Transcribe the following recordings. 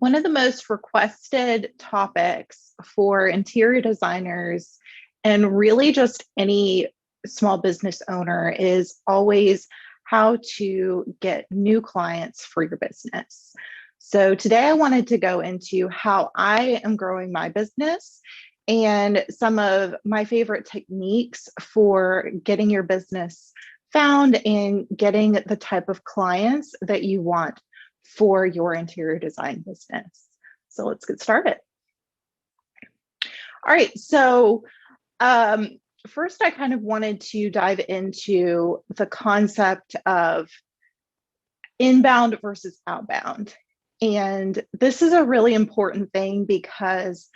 One of the most requested topics for interior designers and really just any small business owner is always how to get new clients for your business. So today I wanted to go into how I am growing my business and some of my favorite techniques for getting your business found and getting the type of clients that you want for your interior design business. So let's get started. All right, so first I kind of wanted to dive into the concept of inbound versus outbound. And this is a really important thing because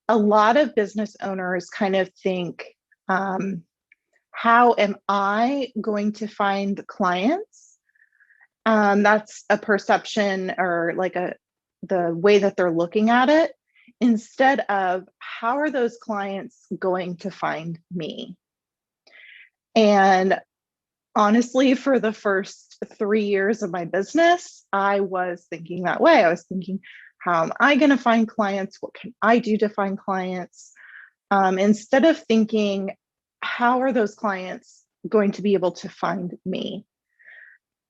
a lot of business owners kind of think, how am I going to find clients? That's a perception or like the way that they're looking at it, instead of how are those clients going to find me? And honestly, for the first 3 years of my business, I was thinking that way. I was thinking, how am I going to find clients? What can I do to find clients? Instead of thinking, how are those clients going to be able to find me?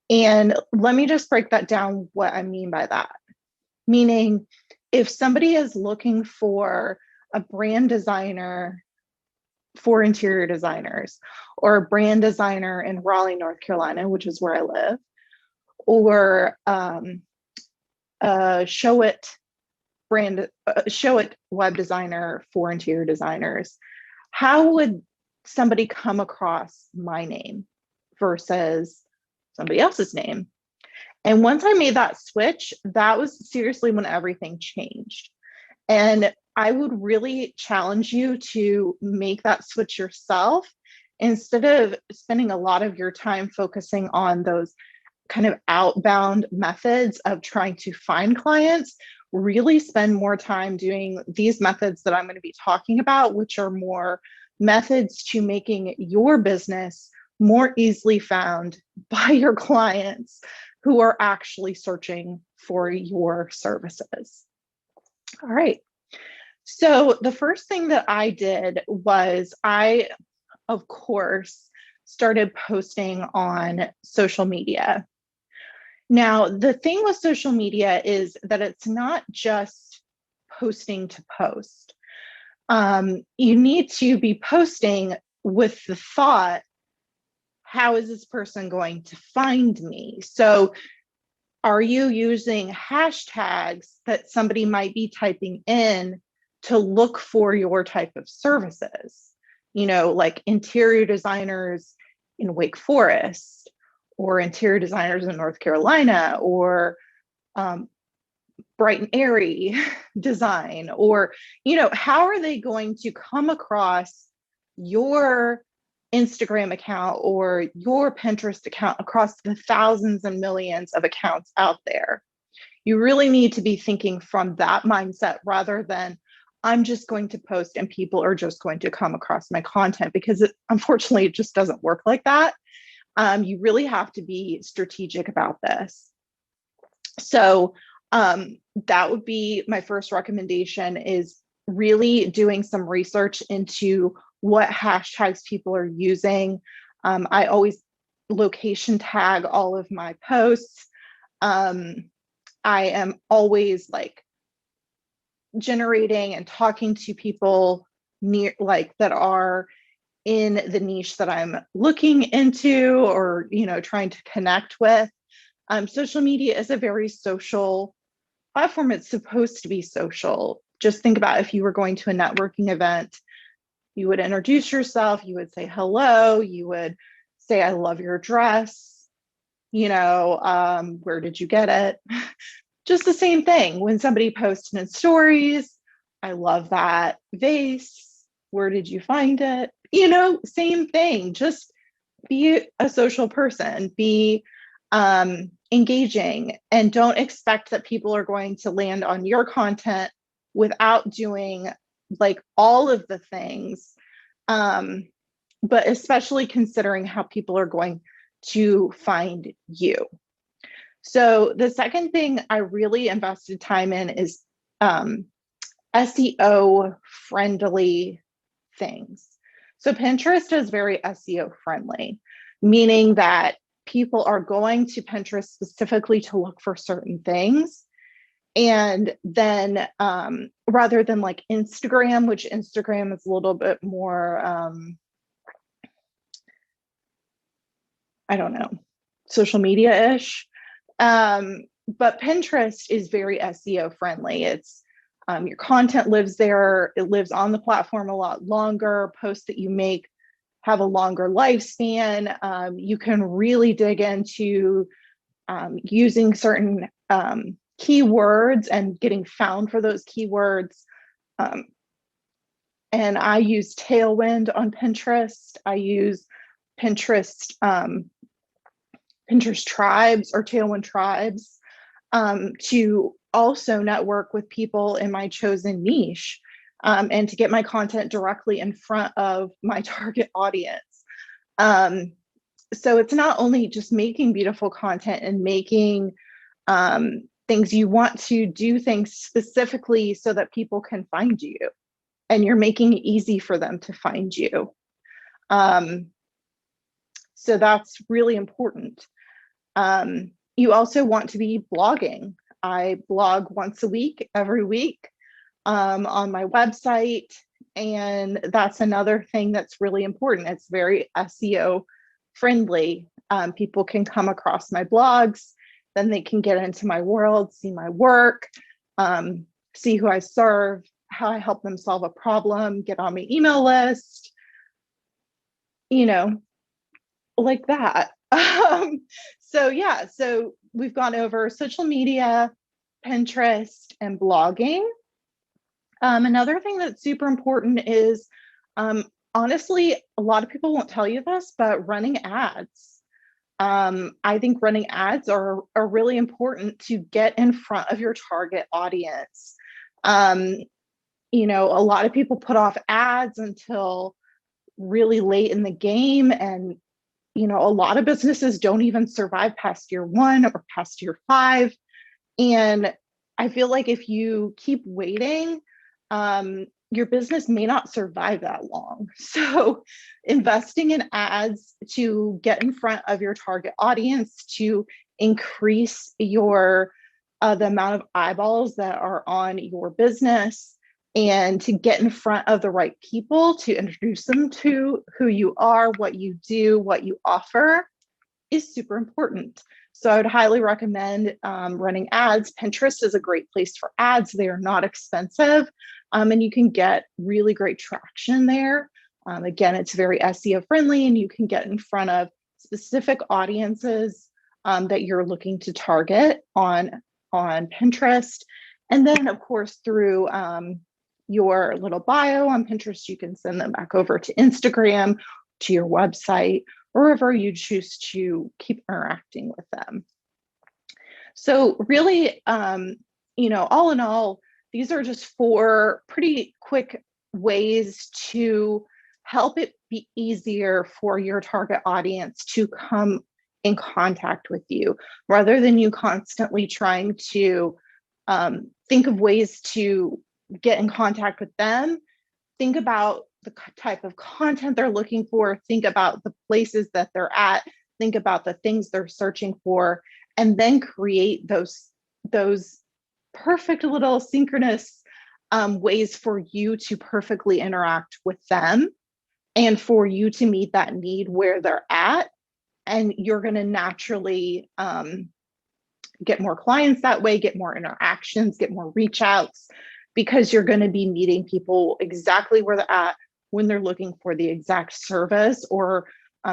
And let me just break that down, what I mean by that. Meaning, if somebody is looking for a brand designer for interior designers, or a brand designer in Raleigh, North Carolina, which is where I live, or a Show It web designer for interior designers, how would somebody come across my name versus somebody else's name? And once I made that switch, that was seriously when everything changed. And I would really challenge you to make that switch yourself instead of spending a lot of your time focusing on those kind of outbound methods of trying to find clients. Really spend more time doing these methods that I'm going to be talking about, which are more methods to making your business more easily found by your clients who are actually searching for your services. All right. So the first thing that I did was I, of course, started posting on social media. Now, the thing with social media is that it's not just posting to post. You need to be posting with the thought, how is this person going to find me? So are you using hashtags that somebody might be typing in to look for your type of services? You know, like interior designers in Wake Forest, or interior designers in North Carolina, or bright and airy design, or, you know, how are they going to come across your Instagram account or your Pinterest account across the thousands and millions of accounts out there? You really need to be thinking from that mindset rather than, I'm just going to post and people are just going to come across my content, because unfortunately, it just doesn't work like that. You really have to be strategic about this. So that would be my first recommendation, is really doing some research into what hashtags people are using. I always location tag all of my posts. I am always like generating and talking to people near, like, that are in the niche that I'm looking into, or, you know, trying to connect with. Social media is a very social platform. It's supposed to be social. Just think about if you were going to a networking event, you would introduce yourself, you would say hello, you would say, I love your dress, you know, where did you get it? Just the same thing. When somebody posts in stories, I love that vase, where did you find it? You know, same thing. Just be a social person, be engaging, and don't expect that people are going to land on your content without doing like all of the things. But especially considering how people are going to find you. So the second thing I really invested time in is SEO friendly things. So Pinterest is very SEO friendly, meaning that people are going to Pinterest specifically to look for certain things. And then rather than like Instagram, which Instagram is a little bit more, I don't know, social media-ish. But Pinterest is very SEO friendly. It's your content lives there. It lives on the platform a lot longer. Posts that you make have a longer lifespan. You can really dig into using certain keywords and getting found for those keywords. And I use Tailwind on Pinterest. I use Pinterest Pinterest tribes or Tailwind tribes to also network with people in my chosen niche and to get my content directly in front of my target audience. So it's not only just making beautiful content and making things, you want to do things specifically so that people can find you and you're making it easy for them to find you. So that's really important. You also want to be blogging. I blog once a week, every week on my website. And that's another thing that's really important. It's very SEO friendly. People can come across my blogs, then they can get into my world, see my work, see who I serve, how I help them solve a problem, get on my email list, you know, like that. So yeah, so we've gone over social media, Pinterest, and blogging. Another thing that's super important is, honestly, a lot of people won't tell you this, but running ads. I think running ads are really important to get in front of your target audience. You know, a lot of people put off ads until really late in the game, and you know, a lot of businesses don't even survive past year 1 or past year 5. And I feel like if you keep waiting, your business may not survive that long. So investing in ads to get in front of your target audience, to increase your the amount of eyeballs that are on your business, and to get in front of the right people to introduce them to who you are, what you do, what you offer is super important. So I would highly recommend running ads. Pinterest is a great place for ads. They are not expensive, and you can get really great traction there. Again, it's very SEO friendly, and you can get in front of specific audiences that you're looking to target on Pinterest. And then, of course, through your little bio on Pinterest, you can send them back over to Instagram, to your website, or wherever you choose to keep interacting with them. So really, you know, all in all, these are just 4 pretty quick ways to help it be easier for your target audience to come in contact with you, rather than you constantly trying to think of ways to get in contact with them. Think about the type of content they're looking for, think about the places that they're at, think about the things they're searching for, and then create those perfect little synchronous ways for you to perfectly interact with them and for you to meet that need where they're at. And you're going to naturally get more clients that way, get more interactions, get more reach outs, because you're going to be meeting people exactly where they're at when they're looking for the exact service or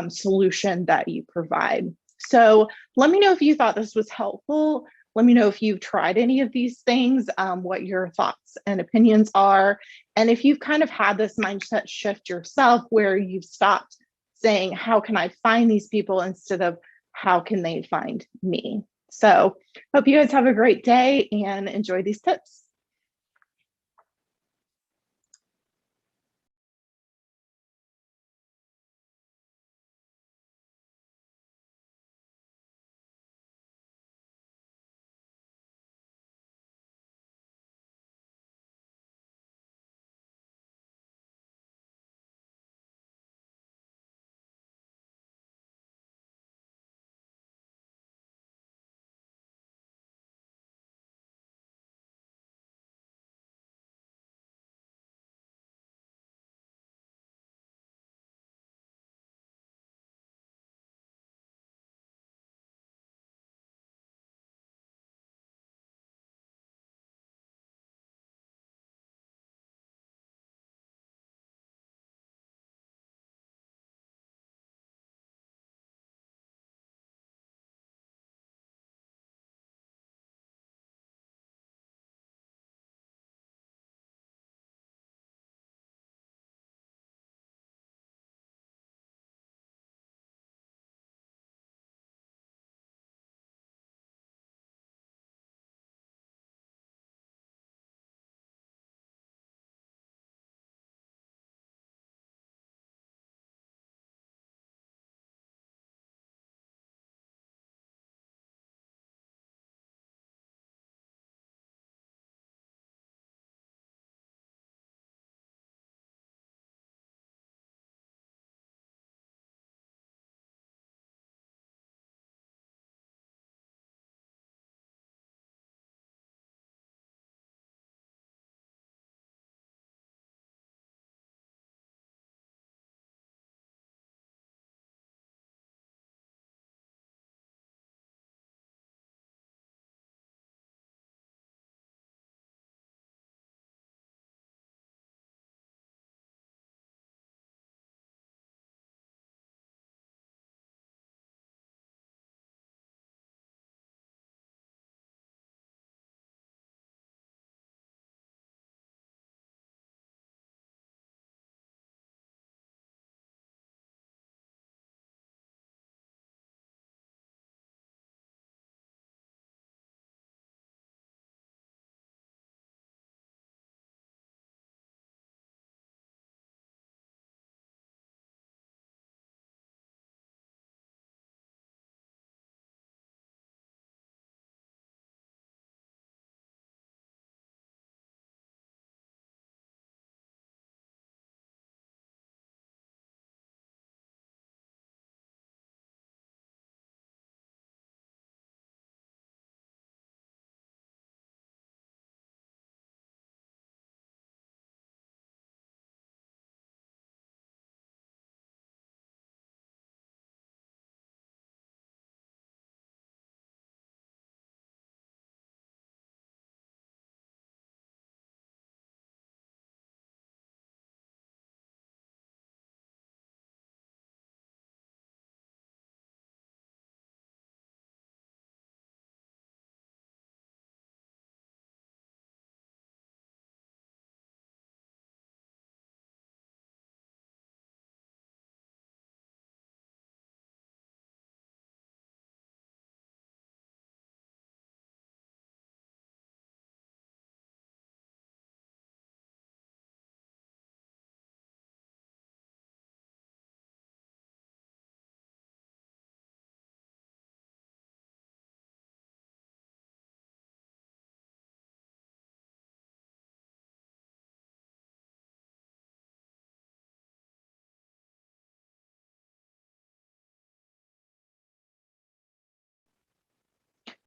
solution that you provide. So let me know if you thought this was helpful. Let me know if you've tried any of these things, what your thoughts and opinions are. And if you've kind of had this mindset shift yourself where you've stopped saying, how can I find these people, instead of how can they find me? So hope you guys have a great day and enjoy these tips.